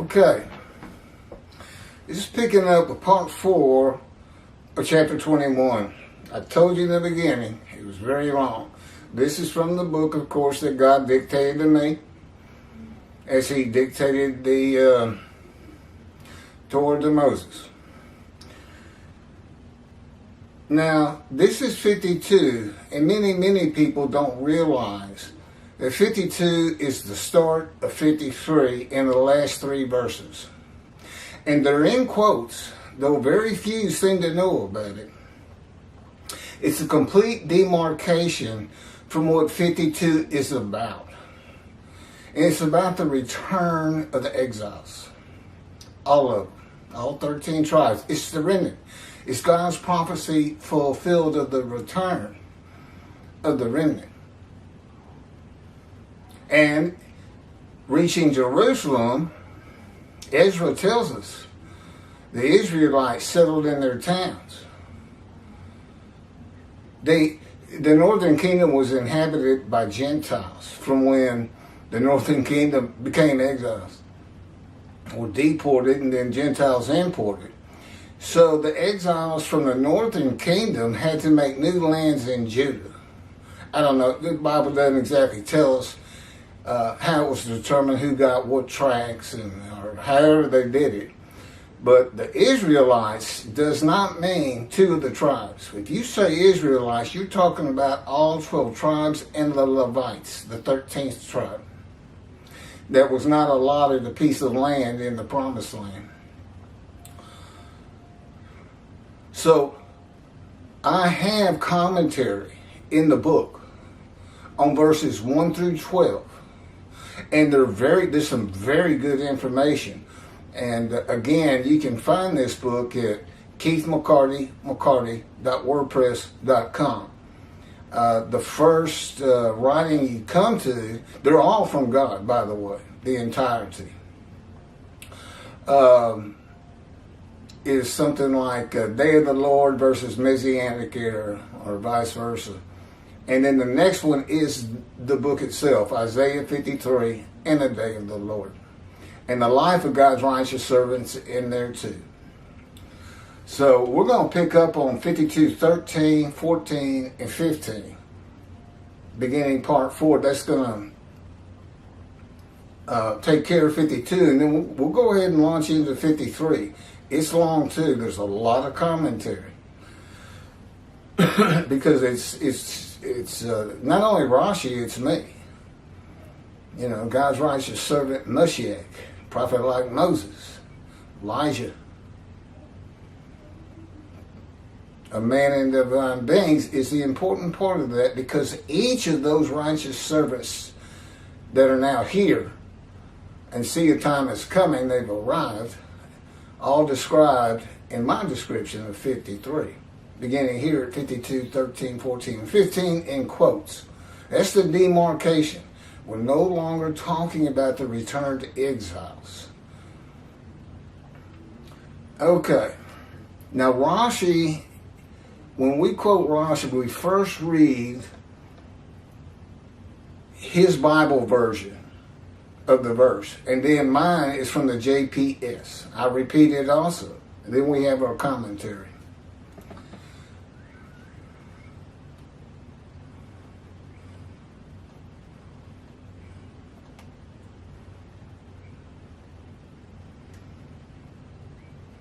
Okay, this is picking up a part 4 of chapter 21. I told you in the beginning, it was very long. This is from the book, of course, that God dictated to me, as he dictated the Torah to Moses. Now, this is 52, and many people don't realize that 52 is the start of 53 in the last 3 verses. And they're in quotes, though very few seem to know about it. It's a complete demarcation from what 52 is about. And it's about the return of the exiles. All of them. All 13 tribes. It's the remnant. It's God's prophecy fulfilled of the return of the remnant. And reaching Jerusalem, Ezra tells us the Israelites settled in their towns. The northern kingdom was inhabited by Gentiles from when the northern kingdom became exiles or deported, and then Gentiles imported. So the exiles from the northern kingdom had to make new lands in Judah. I don't know, the Bible doesn't exactly tell us how it was determined who got what tracts or however they did it. But the Israelites does not mean 2 of the tribes. If you say Israelites, you're talking about all 12 tribes and the Levites, the 13th tribe, that was not allotted a piece of land in the promised land. So I have commentary in the book on verses 1 through 12. And there's some very good information. And again, you can find this book at keithmccarty.wordpress.com. The first writing you come to, they're all from God, by the way, the entirety. Is something like Day of the Lord versus Messianic Era, or vice versa. And then the next one is the book itself, Isaiah 53 and the Day of the Lord. And the life of God's righteous servants in there too. So we're going to pick up on 52, 13, 14, and 15. Beginning part 4. That's going to take care of 52. And then we'll go ahead and launch into 53. It's long too. There's a lot of commentary. Because it's not only Rashi, it's me. You know, God's righteous servant Moshiach, prophet like Moses, Elijah, a man in divine beings is the important part of that, because each of those righteous servants that are now here and see a time is coming, they've arrived, all described in my description of 53. Beginning here at 52, 13, 14, and 15 in quotes. That's the demarcation. We're no longer talking about the return to exiles. Okay. Now Rashi, when we quote Rashi, we first read his Bible version of the verse. And then mine is from the JPS. I repeat it also. And then we have our commentary.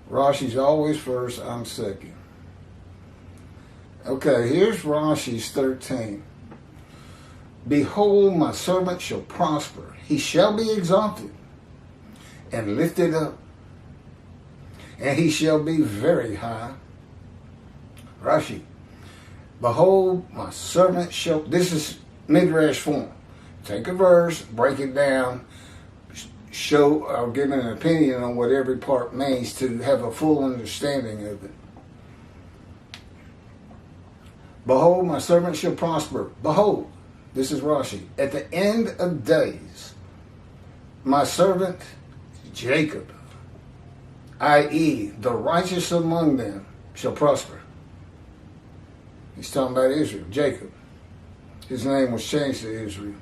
Rashi's always first, I'm second. Okay, here's Rashi's 13. Behold, my servant shall prosper. He shall be exalted and lifted up, and he shall be very high. Rashi. Behold, my servant shall... This is Midrash form. Take a verse, break it down, show or give an opinion on what every part means to have a full understanding of it. Behold, my servant shall prosper. Behold, this is Rashi. At the end of days, my servant Jacob, i.e., the righteous among them, shall prosper. He's talking about Israel, Jacob. His name was changed to Israel.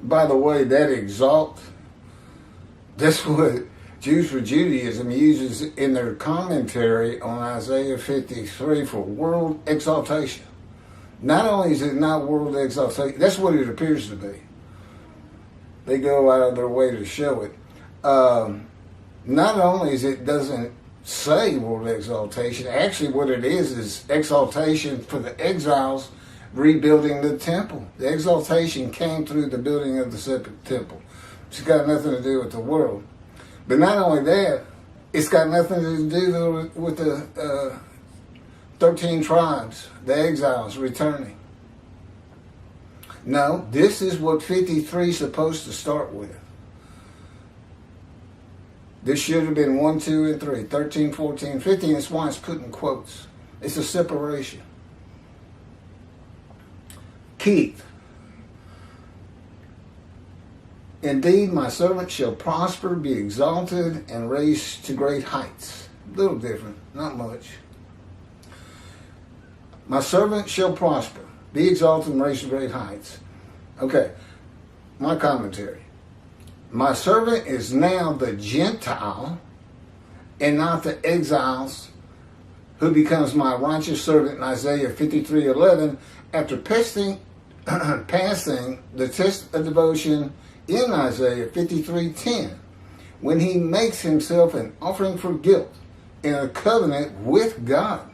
By the way, that exalt, that's what Jews for Judaism uses in their commentary on Isaiah 53 for world exaltation. Not only is it not world exaltation, that's what it appears to be. They go out of their way to show it. Not only is it doesn't say world exaltation, actually what it is exaltation for the exiles rebuilding the temple. The exaltation came through the building of the second temple. It's got nothing to do with the world. But not only that, it's got nothing to do with the 13 tribes, the exiles returning. No, this is what 53 is supposed to start with. This should have been 1, 2, and 3. 13, 14, 15. That's why it's put in quotes. It's a separation. Keith. Indeed, my servant shall prosper, be exalted, and raised to great heights. A little different, not much. My servant shall prosper, be exalted, and raised to great heights. Okay, my commentary. My servant is now the Gentile and not the exiles who becomes my righteous servant in Isaiah 53:11 after passing the test of devotion in Isaiah 53:10 when he makes himself an offering for guilt in a covenant with God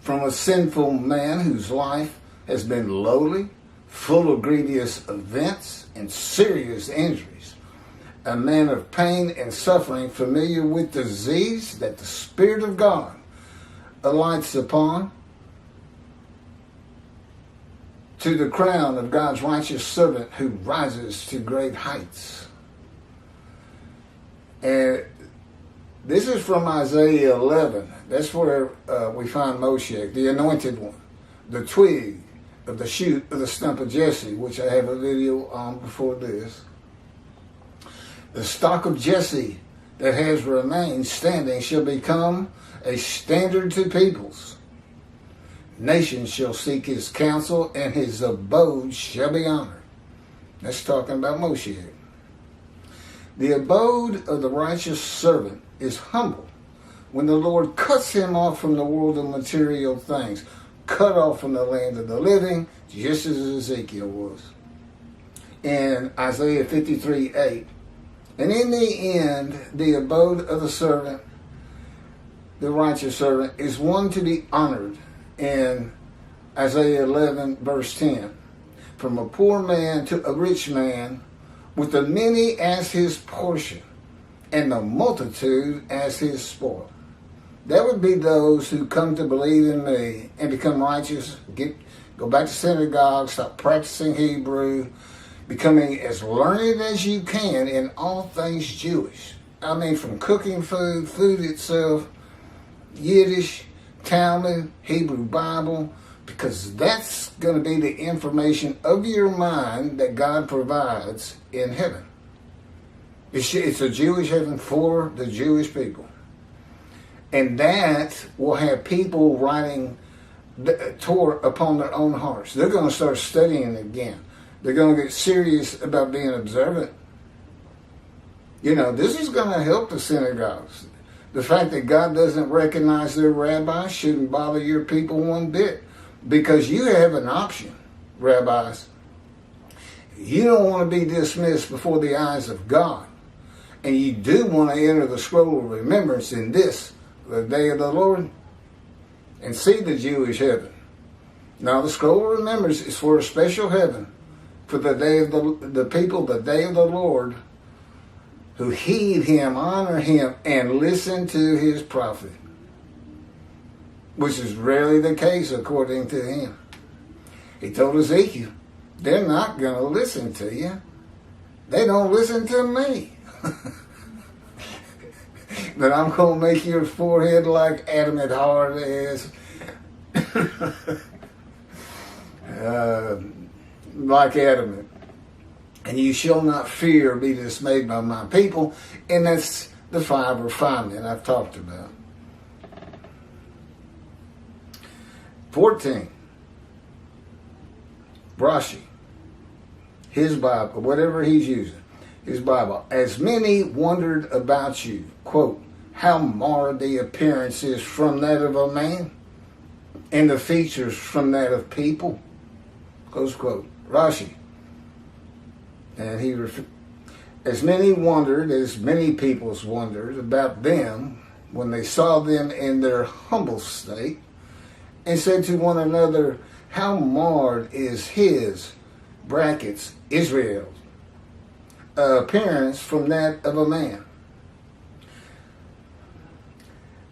from a sinful man whose life has been lowly, full of grievous events and serious injuries, a man of pain and suffering, familiar with disease that the Spirit of God alights upon, to the crown of God's righteous servant who rises to great heights. And this is from Isaiah 11. That's where we find Moshiach, the anointed one, the twig of the shoot of the stump of Jesse, which I have a video on before this. The stock of Jesse that has remained standing shall become a standard to peoples. Nations shall seek his counsel, and his abode shall be honored. That's talking about Moshiach. The abode of the righteous servant is humble when the Lord cuts him off from the world of material things, cut off from the land of the living, just as Ezekiel was. In Isaiah 53:8. And in the end, the abode of the servant, the righteous servant, is one to be honored in Isaiah 11, verse 10. From a poor man to a rich man, with the many as his portion, and the multitude as his spoil. That would be those who come to believe in me and become righteous, go back to synagogue, stop practicing Hebrew, becoming as learned as you can in all things Jewish. I mean, from cooking food, food itself, Yiddish, Talmud, Hebrew Bible, because that's going to be the information of your mind that God provides in heaven. It's a Jewish heaven for the Jewish people. And that will have people writing the Torah upon their own hearts. They're going to start studying again. They're going to get serious about being observant. You know, this is going to help the synagogues. The fact that God doesn't recognize their rabbis shouldn't bother your people one bit, because you have an option, rabbis. You don't want to be dismissed before the eyes of God, and you do want to enter the scroll of remembrance in this, the day of the Lord, and see the Jewish heaven. Now, the scroll of remembrance is for a special heaven, for the day of the people, the day of the Lord, who heed him, honor him, and listen to his prophet, which is rarely the case according to him. He told Ezekiel, they're not going to listen to you. They don't listen to me. But I'm going to make your forehead like adamant hard as, like adamant. And you shall not fear or be dismayed by my people. And that's the 5 refinement I've talked about. 14. Rashi. his Bible, whatever he's using, his Bible. As many wondered about you, quote, how marred the appearance is from that of a man, and the features from that of people, close quote. Rashi. And as many wondered, as many peoples wondered about them when they saw them in their humble state, and said to one another, how marred is his, brackets, Israel's, appearance from that of a man.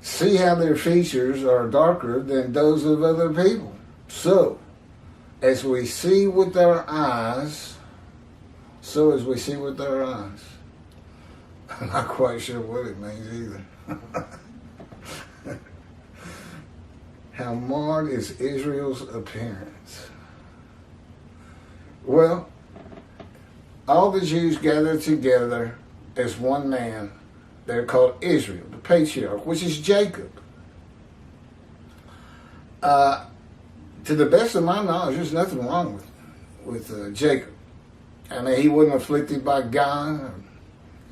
See how their features are darker than those of other people. So, as we see with our eyes, so as we see with our eyes. I'm not quite sure what it means either. How marred is Israel's appearance? Well, all the Jews gathered together as one man. They're called Israel, the patriarch, which is Jacob. To the best of my knowledge, there's nothing wrong with Jacob. I mean, he wasn't afflicted by God, or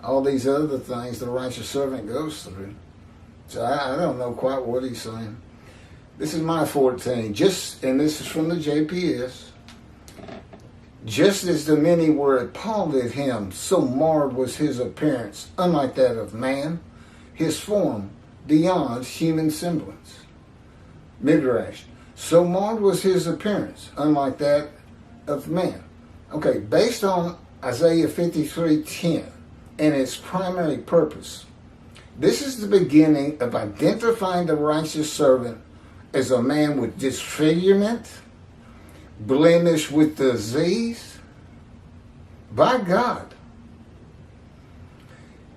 all these other things the righteous servant goes through. So I don't know quite what he's saying. This is my 14. And this is from the JPS. Just as the many were appalled at him, so marred was his appearance, unlike that of man, his form beyond human semblance. Midrash. So marred was his appearance, unlike that of man. Okay, based on Isaiah 53:10 and its primary purpose, this is the beginning of identifying the righteous servant as a man with disfigurement, blemished with disease, by God.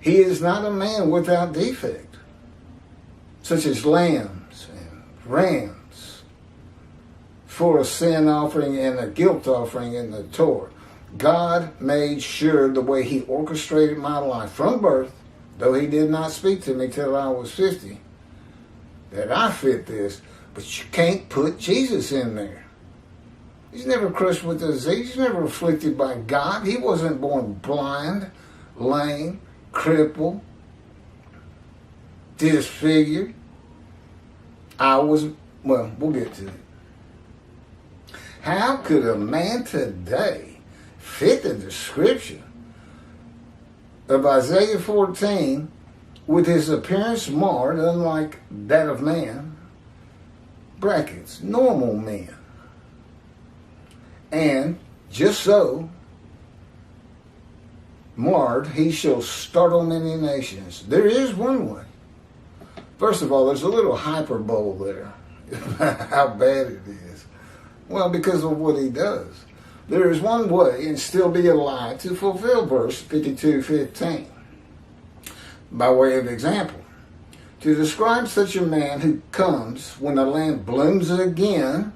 He is not a man without defect, such as lambs and rams for a sin offering and a guilt offering in the Torah. God made sure the way he orchestrated my life from birth, though he did not speak to me till I was 50, that I fit this, but you can't put Jesus in there. He's never crushed with disease. He's never afflicted by God. He wasn't born blind, lame, crippled, disfigured. We'll get to it. How could a man today fit the description of Isaiah 14 with his appearance marred, unlike that of man, brackets, normal men? And just so marred, he shall startle many nations. There is one way. First of all, there's a little hyperbole there. How bad it is. Well, because of what he does. There is one way and still be a lie to fulfill verse 52:15. By way of example, to describe such a man who comes when the land blooms again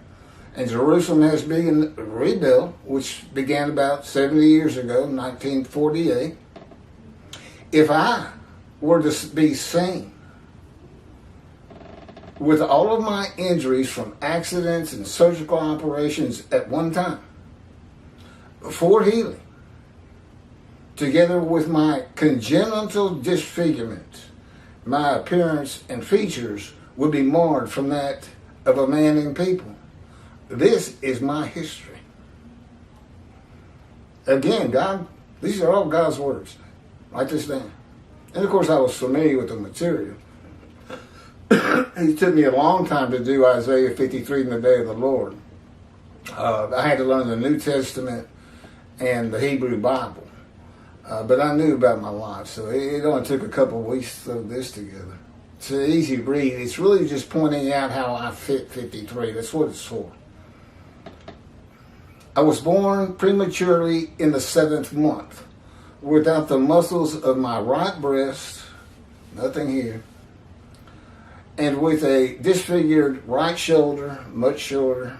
and Jerusalem has been rebuilt, which began about 70 years ago, 1948. If I were to be seen with all of my injuries from accidents and surgical operations at one time, before healing, together with my congenital disfigurement, my appearance and features would be marred from that of a man in people. This is my history. Again, God, these are all God's words. Write this down. And of course, I was familiar with the material. It took me a long time to do Isaiah 53 in the day of the Lord. I had to learn the New Testament and the Hebrew Bible. But I knew about my life, so it only took a couple of weeks to throw this together. It's an easy read. It's really just pointing out how I fit 53. That's what it's for. I was born prematurely in the 7th month, without the muscles of my right breast, nothing here, and with a disfigured right shoulder, much shorter,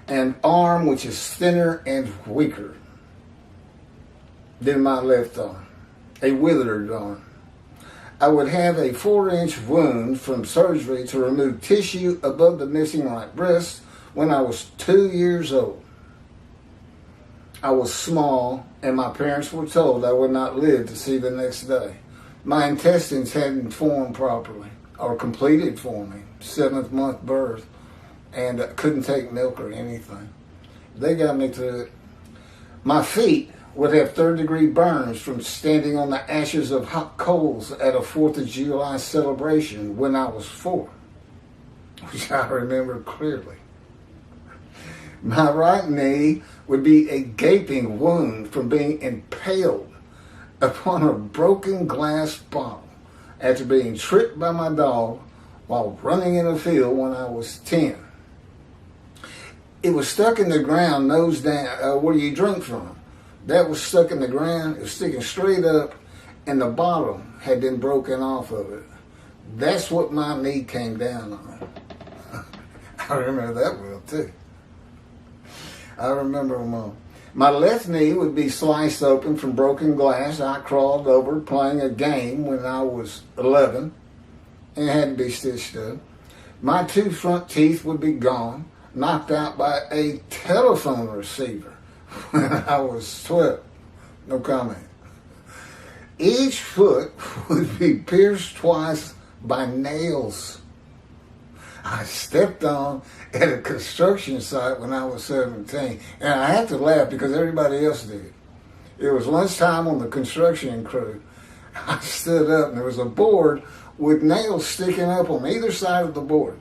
and arm which is thinner and weaker than my left arm, a withered arm. I would have a 4-inch wound from surgery to remove tissue above the missing right breast when I was 2 years old. I was small, and my parents were told I would not live to see the next day. My intestines hadn't formed properly or completed forming, 7th month birth, and couldn't take milk or anything. They got me through it. My feet would have 3rd-degree burns from standing on the ashes of hot coals at a 4th of July celebration when I was 4, which I remember clearly. My right knee would be a gaping wound from being impaled upon a broken glass bottle after being tripped by my dog while running in a field when I was 10. It was stuck in the ground, nose down, where you drink from. That was stuck in the ground. It was sticking straight up, and the bottom had been broken off of it. That's what my knee came down on. I remember that well, too. I remember my left knee would be sliced open from broken glass. I crawled over playing a game when I was 11 and had to be stitched up. My 2 front teeth would be gone, knocked out by a telephone receiver when I was 12. No comment. Each foot would be pierced twice by nails I stepped on at a construction site when I was 17. And I had to laugh because everybody else did. It was lunchtime on the construction crew. I stood up and there was a board with nails sticking up on either side of the board.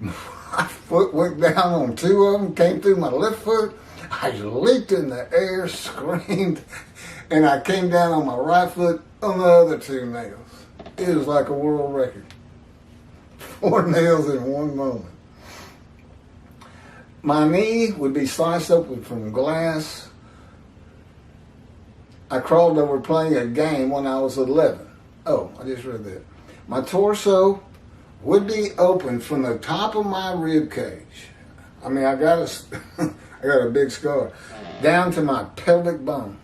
My foot went down on 2 of them, came through my left foot. I leaped in the air, screamed, and I came down on my right foot on the other 2 nails. It was like a world record. 4 nails in one moment. My knee would be sliced open from glass. I crawled over playing a game when I was 11. Oh, I just read that. My torso would be open from the top of my rib cage. I mean, I got a big scar down to my pelvic bone.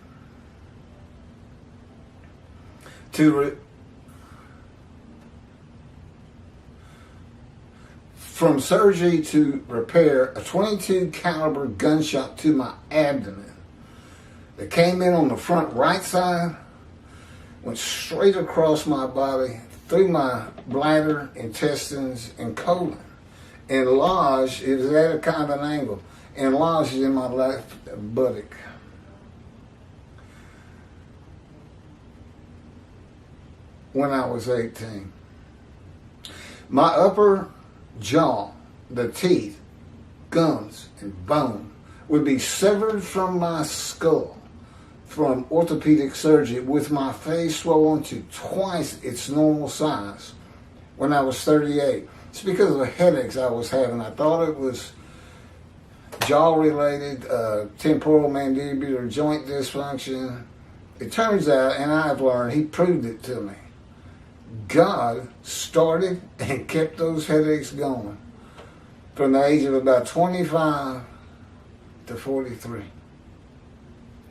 From surgery to repair a .22 caliber gunshot to my abdomen that came in on the front right side, went straight across my body, through my bladder, intestines, and colon, and lodged, it was at a kind of an angle, and lodged in my left buttock. When I was 18. My upper jaw, the teeth, gums, and bone would be severed from my skull from orthopedic surgery with my face swollen to twice its normal size when I was 38. It's because of the headaches I was having. I thought it was jaw-related, temporal mandibular joint dysfunction. It turns out, and I've learned, he proved it to me. God started and kept those headaches going from the age of about 25 to 43.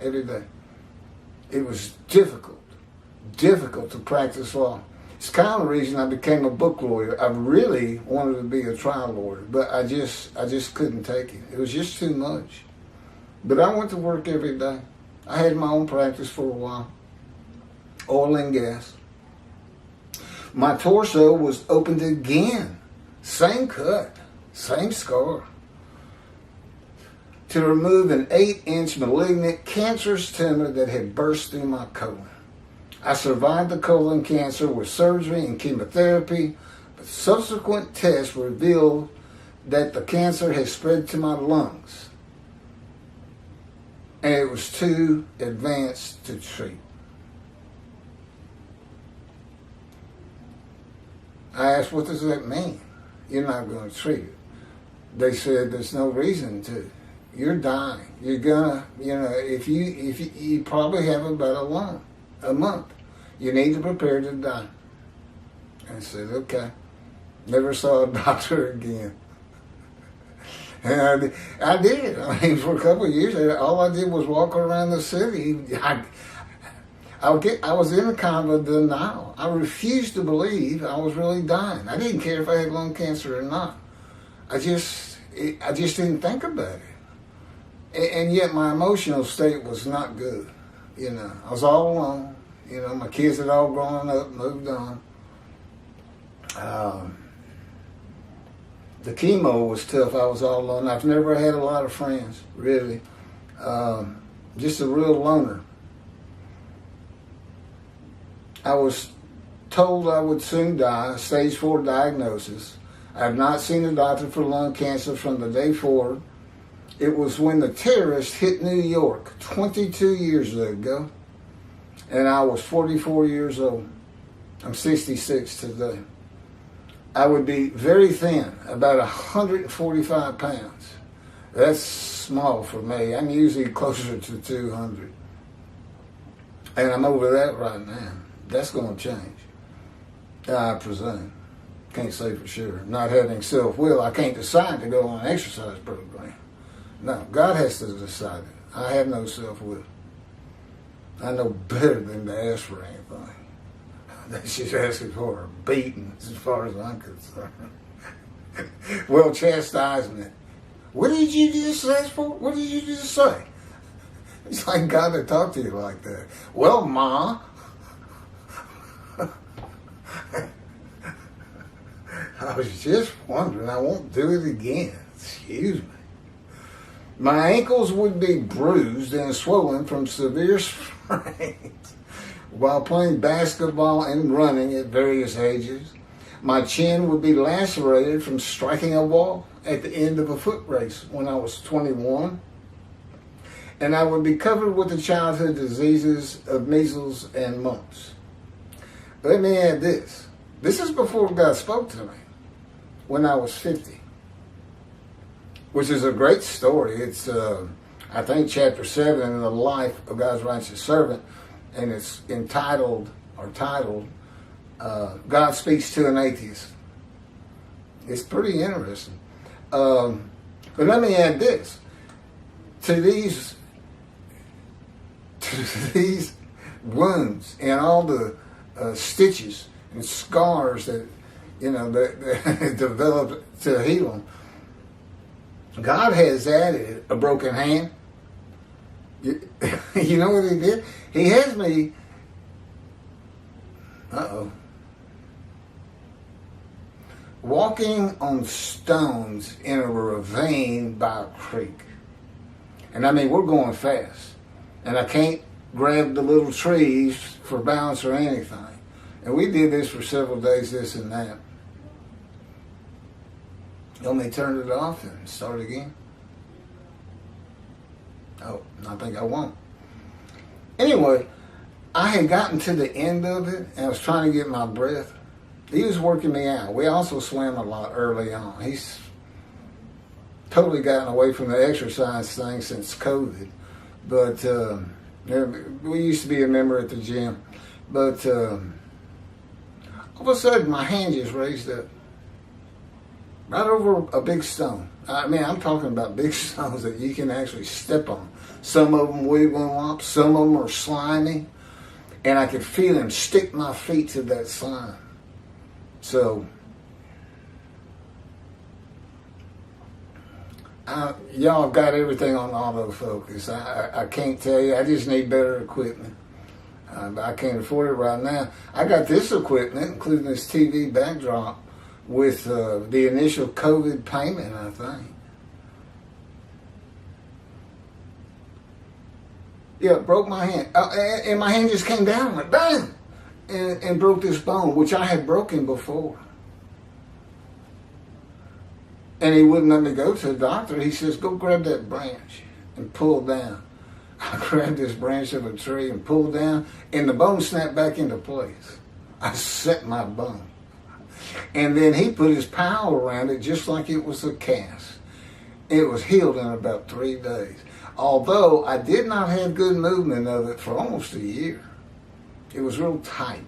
Every day. It was difficult to practice law. It's kind of the reason I became a book lawyer. I really wanted to be a trial lawyer, but I just couldn't take it. It was just too much. But I went to work every day. I had my own practice for a while. Oil and gas. My torso was opened again. Same cut, same scar. To remove an 8-inch malignant cancerous tumor that had burst through my colon. I survived the colon cancer with surgery and chemotherapy, but subsequent tests revealed that the cancer had spread to my lungs, and it was too advanced to treat. I asked, what does that mean? You're not going to treat it. They said, there's no reason to. You're dying. You're gonna, if you probably have about a month. You need to prepare to die. And I said, okay. Never saw a doctor again. And I did. I mean, for a couple of years, all I did was walk around the city. I was in a kind of a denial. I refused to believe I was really dying. I didn't care if I had lung cancer or not. I just didn't think about it. And yet my emotional state was not good. You know, I was all alone. You know, my kids had all grown up, moved on. The chemo was tough. I was all alone. I've never had a lot of friends, really. Just a real loner. I was told I would soon die, stage 4 diagnosis. I have not seen a doctor for lung cancer from the day forward. It was when the terrorists hit New York 22 years ago, and I was 44 years old. I'm 66 today. I would be very thin, about 145 pounds. That's small for me. I'm usually closer to 200. And I'm over that right now. That's going to change, I presume. Can't say for sure. Not having self-will, I can't decide to go on an exercise program. No, God has to decide it. I have no self-will. I know better than to ask for anything. That's just asking for a beating, as far as I'm concerned. Well, chastisement. What did you just ask for? What did you just say? It's like God to talk to you like that. Well, Ma. I was just wondering. I won't do it again. Excuse me. My ankles would be bruised and swollen from severe sprains while playing basketball and running at various ages. My chin would be lacerated from striking a wall at the end of a foot race when I was 21. And I would be covered with the childhood diseases of measles and mumps. Let me add this. This is before God spoke to me, when I was 50. Which is a great story. It's, I think, chapter 7 in the life of God's righteous servant, and it's titled, God Speaks to an Atheist. It's pretty interesting. But let me add this. To these wounds and all the stitches and scars that, that developed to heal them, God has added a broken hand. You know what he did? He has me, walking on stones in a ravine by a creek. And I mean, we're going fast. And I can't grab the little trees for balance or anything. And we did this for several days, this and that. You want me to turn it off and start again? Oh, I think I won't. Anyway, I had gotten to the end of it, and I was trying to get my breath. He was working me out. We also swam a lot early on. He's totally gotten away from the exercise thing since COVID. But we used to be a member at the gym. But all of a sudden, my hand just raised up. Right over a big stone. I mean, I'm talking about big stones that you can actually step on. Some of them wiggling up, some of them are slimy. And I could feel him stick my feet to that slime. So, y'all got everything on autofocus. I can't tell you. I just need better equipment. I can't afford it right now. I got this equipment, including this TV backdrop, with the initial COVID payment, I think. Yeah, broke my hand. And my hand just came down, like bang! And broke this bone, which I had broken before. And he wouldn't let me go to the doctor. He says, go grab that branch and pull down. I grabbed this branch of a tree and pulled down, and the bone snapped back into place. I set my bone. And then he put his power around it just like it was a cast. It was healed in about 3 days. Although I did not have good movement of it for almost a year. It was real tight.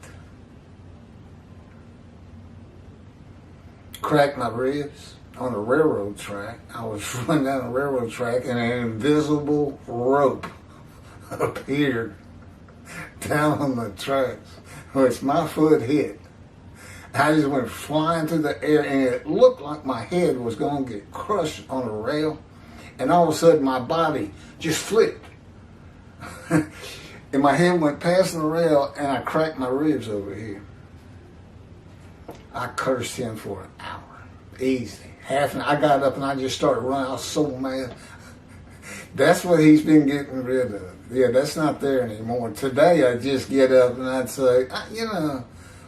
Cracked my ribs on a railroad track. I was running down a railroad track and an invisible rope appeared down on the tracks, which my foot hit. I just went flying through the air, and it looked like my head was going to get crushed on a rail. And all of a sudden my body just flipped. And my head went past the rail and I cracked my ribs over here. I cursed him for an hour. Easy. Half an hour. I got up and I just started running. I was so mad. That's what he's been getting rid of. Yeah, that's not there anymore. Today I just get up and I'd say,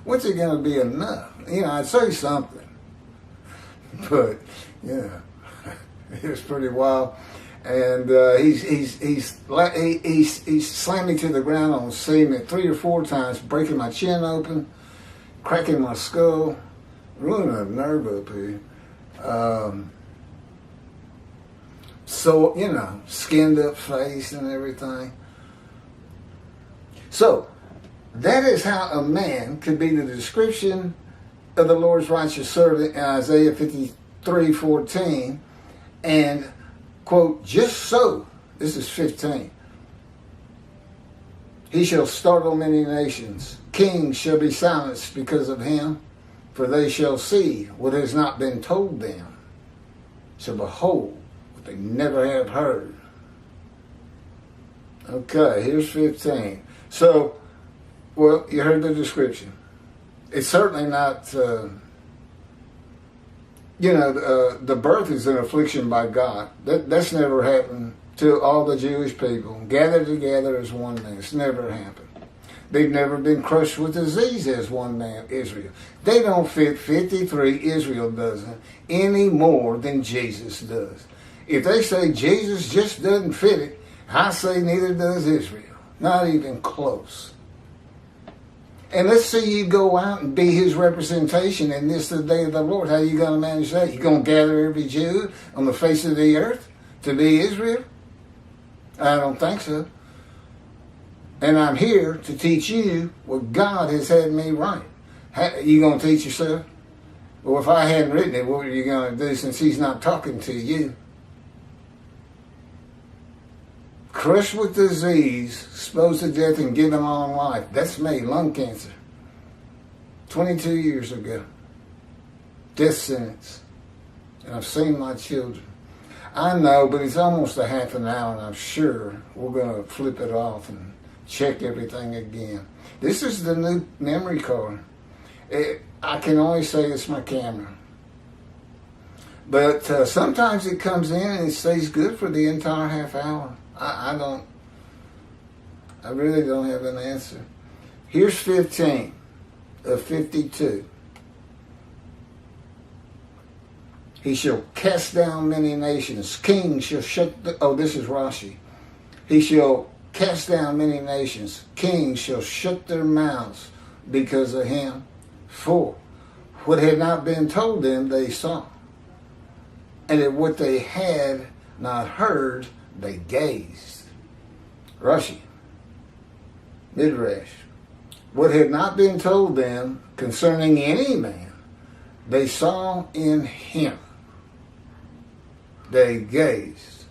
when's it going to be enough? I'd say something. But, it was pretty wild. And he's slammed me to the ground on cement 3 or 4 times, breaking my chin open, cracking my skull, ruining a nerve up here. So, skinned up face and everything. So, that is how a man could be the description of the Lord's righteous servant in Isaiah 53:14. And, quote, just so, this is 15. He shall startle many nations. Kings shall be silenced because of him, for they shall see what has not been told them, shall behold what they never have heard. Okay, here's 15. So, well, you heard the description. It's certainly not, the birth is an affliction by God. That's never happened to all the Jewish people. Gathered together as one man. It's never happened. They've never been crushed with disease as one man, Israel. They don't fit 53, Israel doesn't, any more than Jesus does. If they say Jesus just doesn't fit it, I say neither does Israel. Not even close. And let's see you go out and be his representation in this the day of the Lord. How are you going to manage that? You going to gather every Jew on the face of the earth to be Israel? I don't think so. And I'm here to teach you what God has had me write. You going to teach yourself? Well, if I hadn't written it, what are you going to do since he's not talking to you? Crushed with disease, exposed to death, and given long life. That's me, lung cancer. 22 years ago. Death sentence. And I've seen my children. I know, but it's almost a half an hour, and I'm sure we're going to flip it off and check everything again. This is the new memory card. I can only say it's my camera. But sometimes it comes in and it stays good for the entire half hour. I really don't have an answer. Here's 15 of 52. He shall cast down many nations. Kings shall this is Rashi. He shall cast down many nations. Kings shall shut their mouths because of him. For what had not been told them they saw. And at what they had not heard they gazed. Rashi. Midrash. What had not been told them concerning any man, they saw in him. They gazed.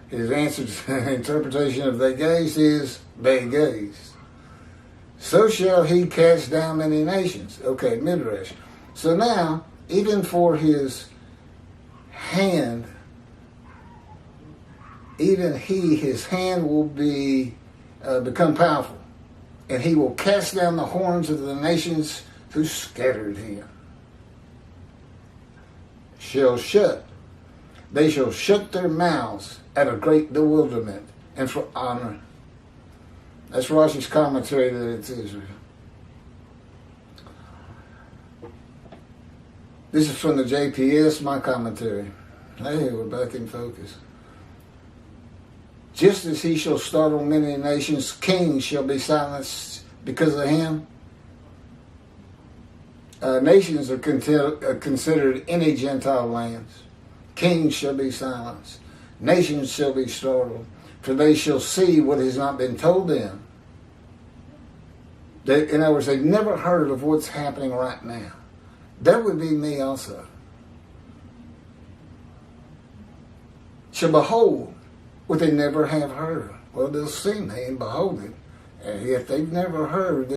His answer to interpretation of they gazed is they gazed. So shall he cast down many nations. Okay, Midrash. So now, even for his hand, his hand will become powerful, and he will cast down the horns of the nations who scattered him. They shall shut their mouths at a great bewilderment and for honor. That's Rashi's commentary that it's Israel. This is from the JPS, my commentary. Hey, we're back in focus. Just as he shall startle many nations, kings shall be silenced because of him. Nations are considered any Gentile lands. Kings shall be silenced. Nations shall be startled, for they shall see what has not been told them. In other words, they've never heard of what's happening right now. That would be me also. Shall behold what they never have heard. Well, they'll see me and behold it. And yet they've never heard